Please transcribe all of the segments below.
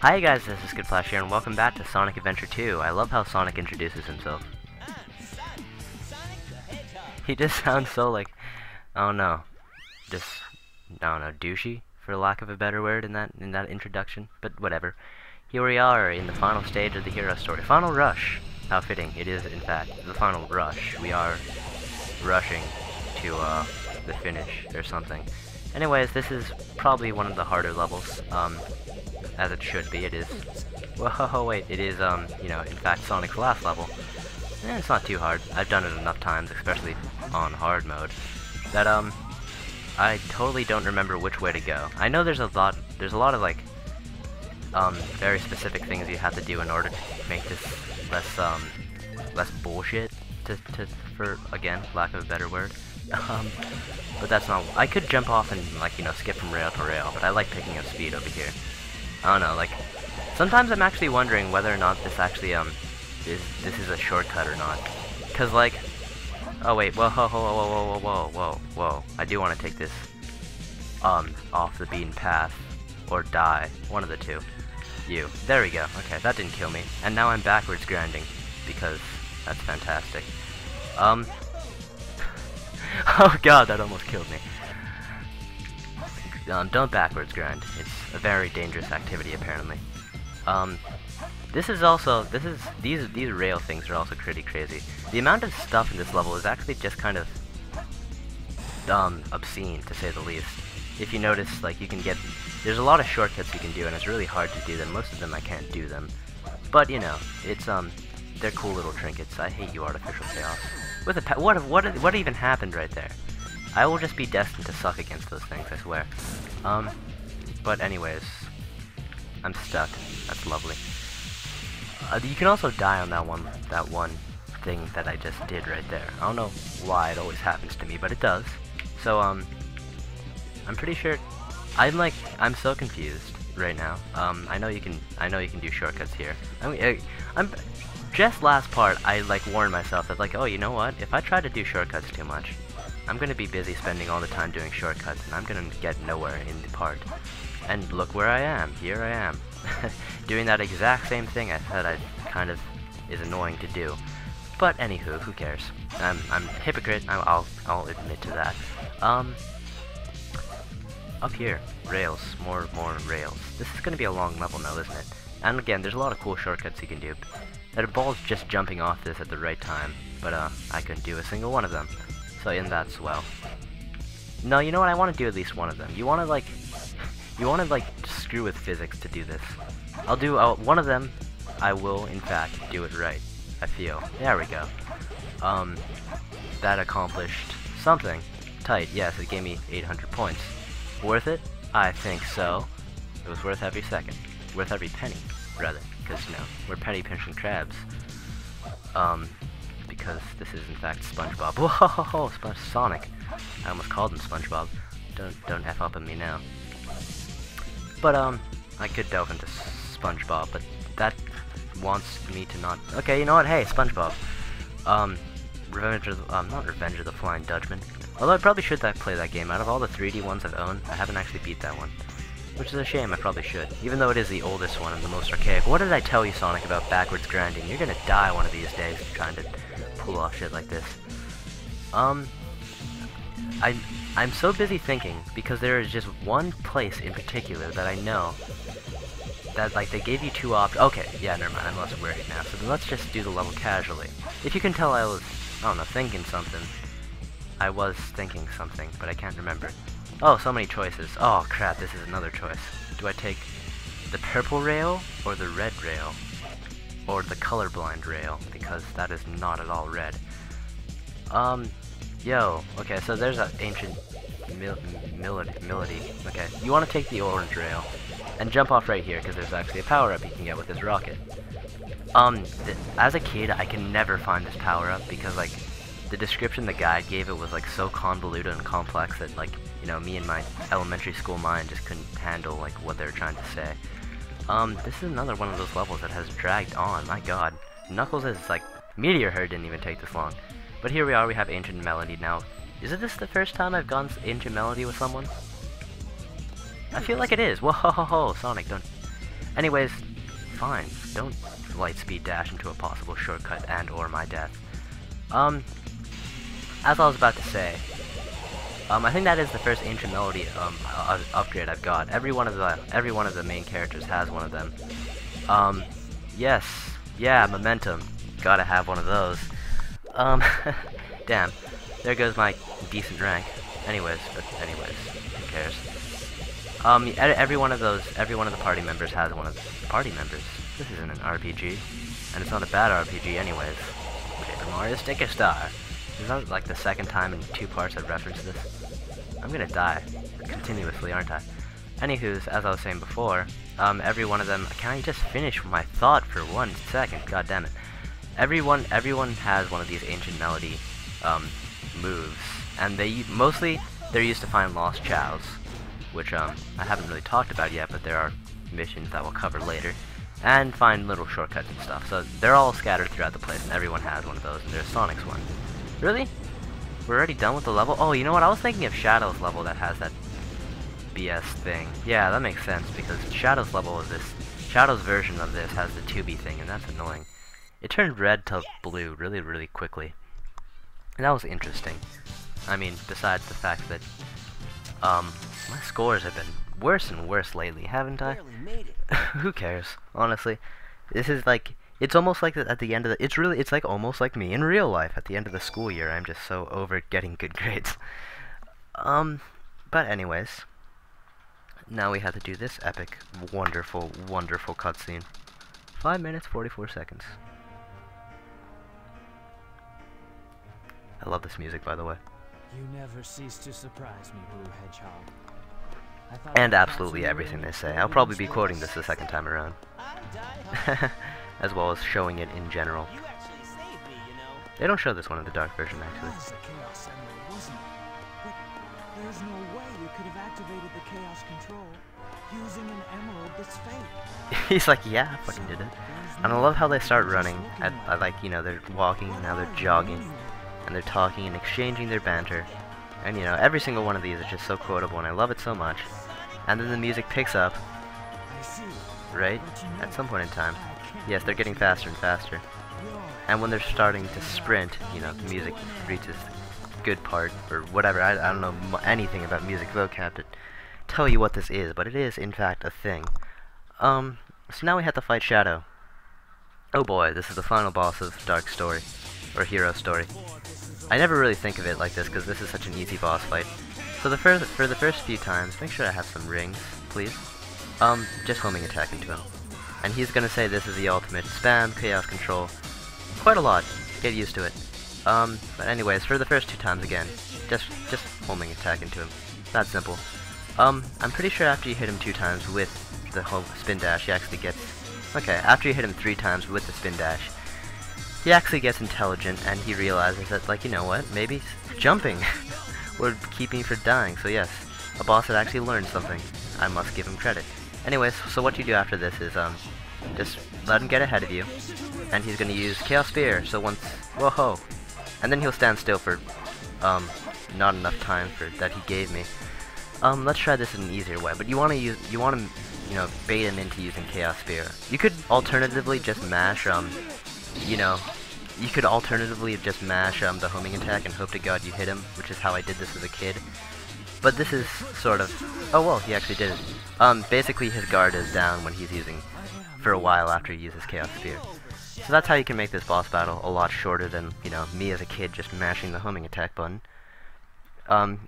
Hi guys, this is skittflash here, and welcome back to Sonic Adventure 2. I love how Sonic introduces himself. He just sounds so like, I don't know, just, I don't know, douchey, for lack of a better word in that introduction, but whatever. Here we are in the final stage of the hero story. Final rush. How fitting. It is, in fact, the final rush. We are rushing to, the finish, or something. Anyways, this is probably one of the harder levels, as it should be. It is, whoa, wait, it is, you know, in fact, Sonic's last level. And it's not too hard. I've done it enough times, especially on hard mode, that, I totally don't remember which way to go. I know there's a lot of, like, very specific things you have to do in order to make this less bullshit, for, again, lack of a better word. But that's not, I could jump off and, like, you know, skip from rail to rail, but I like picking up speed over here. I don't know, like, sometimes I'm actually wondering whether or not this actually, this is a shortcut or not. Cause, like, oh wait, whoa, I do want to take this, off the beaten path, or die, one of the two. There we go, okay, that didn't kill me, and now I'm backwards grinding, because that's fantastic. Oh god, that almost killed me. Don't backwards grind. It's a very dangerous activity, apparently. These rail things are also pretty crazy. The amount of stuff in this level is actually just kind of, obscene, to say the least. If you notice, like, there's a lot of shortcuts you can do, and it's really hard to do them. Most of them I can't do them. But, you know, it's, they're cool little trinkets. I hate you, artificial chaos. With a what even happened right there? I will just be destined to suck against those things, I swear. But anyways, I'm stuck. That's lovely. You can also die on that one thing that I just did right there. I don't know why it always happens to me, but it does. So, I'm pretty sure, I'm so confused right now. I know you can do shortcuts here. I mean, just last part, I, like, warned myself that, like, oh, you know what? If I try to do shortcuts too much, I'm gonna be busy spending all the time doing shortcuts, and I'm gonna get nowhere in the part. And look where I am. Here I am. Doing that exact same thing I said I kind of is annoying to do. But anywho, who cares? I'm a hypocrite, I'll admit to that. Up here, rails, more rails. This is gonna be a long level now, isn't it? And again, there's a lot of cool shortcuts you can do. That ball's just jumping off this at the right time, but I couldn't do a single one of them. So in that swell. No, you know what? I want to do at least one of them. You want to like screw with physics to do this. I'll do one of them. I will, in fact, do it right. I feel. There we go. That accomplished something. Tight. Yes, it gave me 800 points. Worth it? I think so. It was worth every second. Worth every penny, rather. Because, you know, we're penny pinching crabs. Because this is in fact SpongeBob. Whoa, Sonic. I almost called him SpongeBob. Don't F up on me now. But I could delve into SpongeBob, but that wants me to not. Okay, you know what? Hey, SpongeBob. Not Revenge of the Flying Dutchman. Although I probably should play that game. Out of all the 3D ones I've owned, I haven't actually beat that one. Which is a shame, I probably should. Even though it is the oldest one and the most archaic. What did I tell you, Sonic, about backwards grinding? You're gonna die one of these days trying to pull off shit like this. I'm so busy thinking, because there is just one place in particular that I know that, like, they gave you two options. Okay, yeah, never mind, I'm less worried now. So then let's just do the level casually. If you can tell I was, I don't know, thinking something. I was thinking something, but I can't remember. Oh, so many choices. Oh, crap, this is another choice. Do I take the purple rail, or the red rail? Or the colorblind rail, because that is not at all red. Okay, so there's an ancient melody. Okay, you want to take the orange rail, and jump off right here, because there's actually a power-up you can get with this rocket. As a kid, I can never find this power-up, because, like, the description the guide gave it was, like, so convoluted and complex that, like, you know, me and my elementary school mind just couldn't handle, like, what they were trying to say. This is another one of those levels that has dragged on, my god. Knuckles is, like, Meteor Herd didn't even take this long. But here we are, we have Ancient Melody now. Is this the first time I've gone Ancient Melody with someone? I feel like it is. Whoa, Sonic, don't... Anyways, fine. Don't light speed dash into a possible shortcut and or my death. As I was about to say, I think that is the first Ancient Melody upgrade I've got. Every one of the main characters has one of them. Yes, yeah, momentum. Gotta have one of those. Damn. There goes my decent rank. Anyways, who cares? Every one of the party members has one of the party members. This isn't an RPG, and it's not a bad RPG anyways. Paper Mario Sticker Star. Is that like the second time in 2 parts I've referenced this? I'm gonna die continuously, aren't I? Anywho's, as I was saying before, every one of them. Can I just finish my thought for 1 second? God damn it! Everyone has one of these Ancient Melody moves, and they're used to find lost chows, which I haven't really talked about yet, but there are missions that we'll cover later, and find little shortcuts and stuff. So they're all scattered throughout the place, and everyone has one of those, and there's Sonic's one. Really? We're already done with the level? Oh, you know what? I was thinking of Shadow's level that has that BS thing. Yeah, that makes sense, because Shadow's version of this has the 2B thing, and that's annoying. It turned red to blue really, really quickly. And that was interesting. I mean, besides the fact that, my scores have been worse and worse lately, haven't I? Who cares, honestly? This is like, it's almost like at the end of the, it's like almost like me in real life. At the end of the school year, I'm just so over getting good grades. But anyways, now we have to do this epic, wonderful, wonderful cutscene. 5 minutes, 44 seconds. I love this music, by the way. You never cease to surprise me, Blue Hedgehog. And absolutely everything they say. I'll probably be quoting this the second time around. As well as showing it in general. They don't show this one in the dark version, actually. There's no way you could have activated the Chaos Control using an emerald that's fake. He's like, yeah, I fucking did it. And I love how they start running. I like, you know, they're walking, now they're jogging. And they're talking and exchanging their banter. And, you know, every single one of these is just so quotable, and I love it so much. And then the music picks up, right? At some point in time. Yes, they're getting faster and faster. And when they're starting to sprint, you know, the music reaches the good part, or whatever. I don't know anything about music vocab to tell you what this is, but it is, in fact, a thing. So now we have to fight Shadow. Oh boy, this is the final boss of Dark Story, or Hero Story. I never really think of it like this, because this is such an easy boss fight. So for the first few times, make sure I have some rings, please. Just homing attack into him. And he's gonna say this is the ultimate. Spam, Chaos Control. Quite a lot. Get used to it. But anyways, for the first 2 times again, just homing attack into him. That simple. I'm pretty sure after you hit him 2 times with the home spin dash, he actually gets... Okay, after you hit him 3 times with the spin dash, he actually gets intelligent, and he realizes that, like, you know what, maybe jumping would keep me from dying. So yes, a boss that actually learned something. I must give him credit. Anyways, so what you do after this is, just let him get ahead of you, and he's gonna use Chaos Spear, so once, whoa-ho, and then he'll stand still for, not enough time for that he gave me. Let's try this in an easier way, but you wanna, you know, bait him into using Chaos Spear. You could alternatively just mash, you know, you could alternatively just mash the homing attack and hope to God you hit him, which is how I did this as a kid. But this is sort of... Oh well, he actually did it. Basically his guard is down when he's using... for a while after he uses Chaos Spear. So that's how you can make this boss battle a lot shorter than, you know, me as a kid just mashing the homing attack button.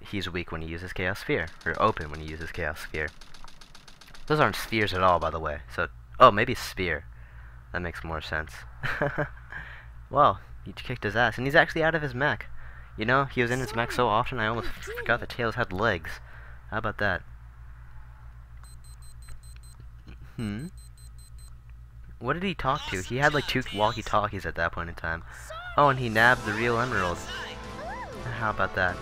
He's weak when he uses Chaos Sphere, or open when he uses Chaos Sphere. Those aren't spheres at all, by the way, so... Oh, maybe Spear. That makes more sense. Well, he kicked his ass, and he's actually out of his mech. You know, he was in his mech so often I almost forgot that Tails had legs. How about that? What did he talk to? He had like 2 walkie-talkies at that point in time. Oh, and he nabbed the real emerald. How about that?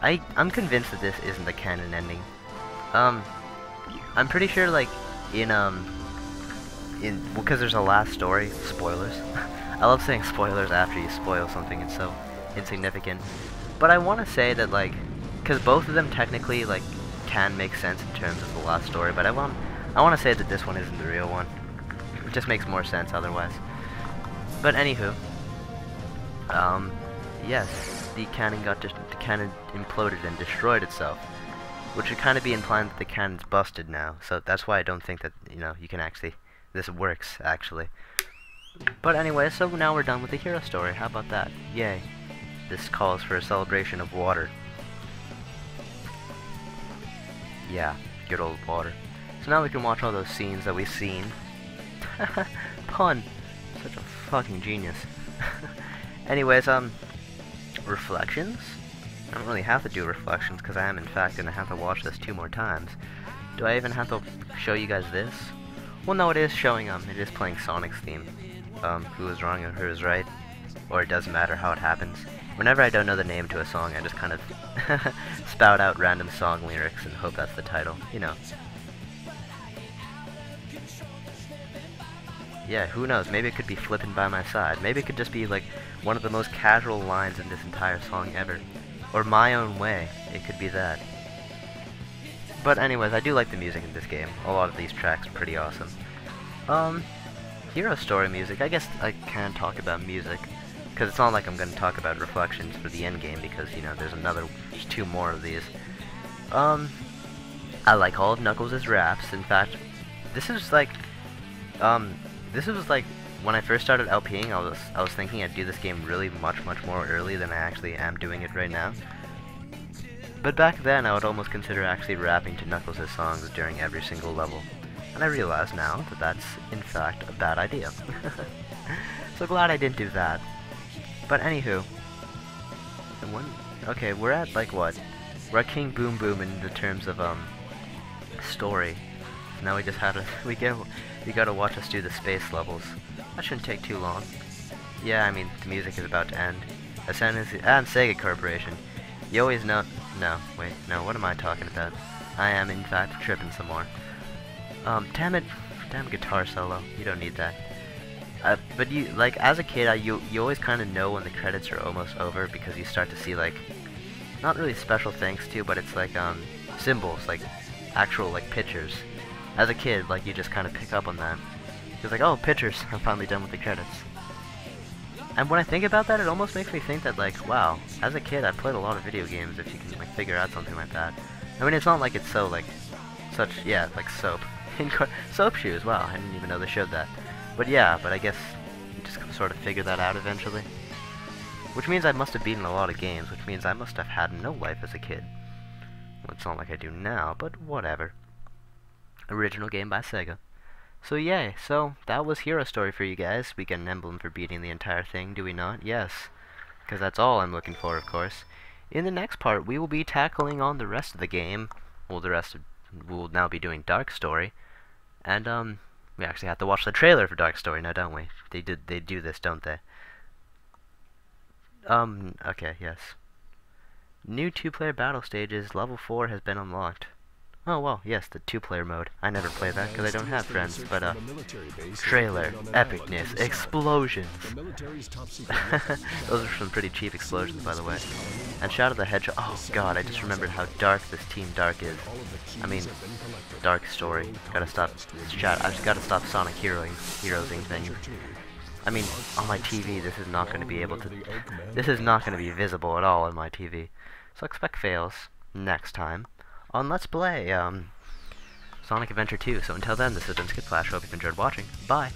I'm convinced that this isn't the canon ending. I'm pretty sure, like, because there's a last story, spoilers. I love saying spoilers after you spoil something, it's so insignificant. But I want to say that, like, because both of them technically, like, can make sense in terms of the last story, but I want to say that this one isn't the real one. It just makes more sense otherwise. But anywho, yes, the cannon imploded and destroyed itself, which would kind of be implying that the cannon's busted now. So that's why I don't think that, you know, you can actually, this works actually. But anyway, so now we're done with the hero story. How about that? Yay. This calls for a celebration of water. Yeah, good old water. So now we can watch all those scenes that we've seen. Pun. Such a fucking genius. Anyways, reflections? I don't really have to do reflections because I am in fact going to have to watch this 2 more times. Do I even have to show you guys this? Well, no, it is showing, it is playing Sonic's theme. Who is wrong and who is right? Or it doesn't matter how it happens. Whenever I don't know the name to a song, I just kind of spout out random song lyrics and hope that's the title, you know. Yeah, who knows, maybe it could be Flippin' By My Side. Maybe it could just be like one of the most casual lines in this entire song ever. Or My Own Way, it could be that. But anyways, I do like the music in this game. A lot of these tracks are pretty awesome. Hero story music, I guess I can talk about music. Because it's not like I'm going to talk about reflections for the end game, because, you know, there's 2 more of these. I like all of Knuckles' raps. In fact, this is like, when I first started LPing, I was thinking I'd do this game really much more early than I actually am doing it right now. But back then, I would almost consider actually rapping to Knuckles' songs during every single level. And I realize now that that's, in fact, a bad idea. So glad I didn't do that. But anywho, okay, we're at like what? We're at King Boom Boom in the terms of story. Now we just had to we gotta watch us do the space levels. That shouldn't take too long. Yeah, I mean the music is about to end. As soon as and Sega Corporation, you always know. No, wait, no. What am I talking about? I am in fact tripping some more. Damn it, damn guitar solo. You don't need that. But you, like, as a kid, you always kind of know when the credits are almost over because you start to see, like, not really special things too, but it's like, symbols, like, actual, like, pictures. As a kid, like, you just kind of pick up on that. It's like, oh, pictures, I'm finally done with the credits. And when I think about that, it almost makes me think that, like, wow, as a kid, I played a lot of video games if you can, like, figure out something like that. I mean, it's not like it's so, like, yeah, like soap. Soap shoes, wow, I didn't even know they showed that. But yeah, but I guess you just sort of figure that out eventually. Which means I must have beaten a lot of games, which means I must have had no life as a kid. Well, it's not like I do now, but whatever. Original game by Sega. So yay, so that was Hero Story for you guys. We get an emblem for beating the entire thing, do we not? Yes. Because that's all I'm looking for, of course. In the next part, we will be tackling on the rest of the game. Well, we'll now be doing Dark Story. And, we actually have to watch the trailer for Dark Story now, don't we? They do this, don't they? Okay, yes. New 2-player battle stages, level 4 has been unlocked. Oh, well, yes, the 2-player mode. I never play that because I don't have friends, but, trailer, epicness, explosions. Those are some pretty cheap explosions, by the way. And Shadow the Hedgehog, oh god, I just remembered how dark this Team Dark is. I mean, Dark Story. Gotta stop, I just gotta stop Sonic heroing things. I mean, on my TV, this is not gonna be visible at all on my TV. So expect fails next time on Let's Play Sonic Adventure 2. So until then, this has been skittflash. Hope you've enjoyed watching. Bye!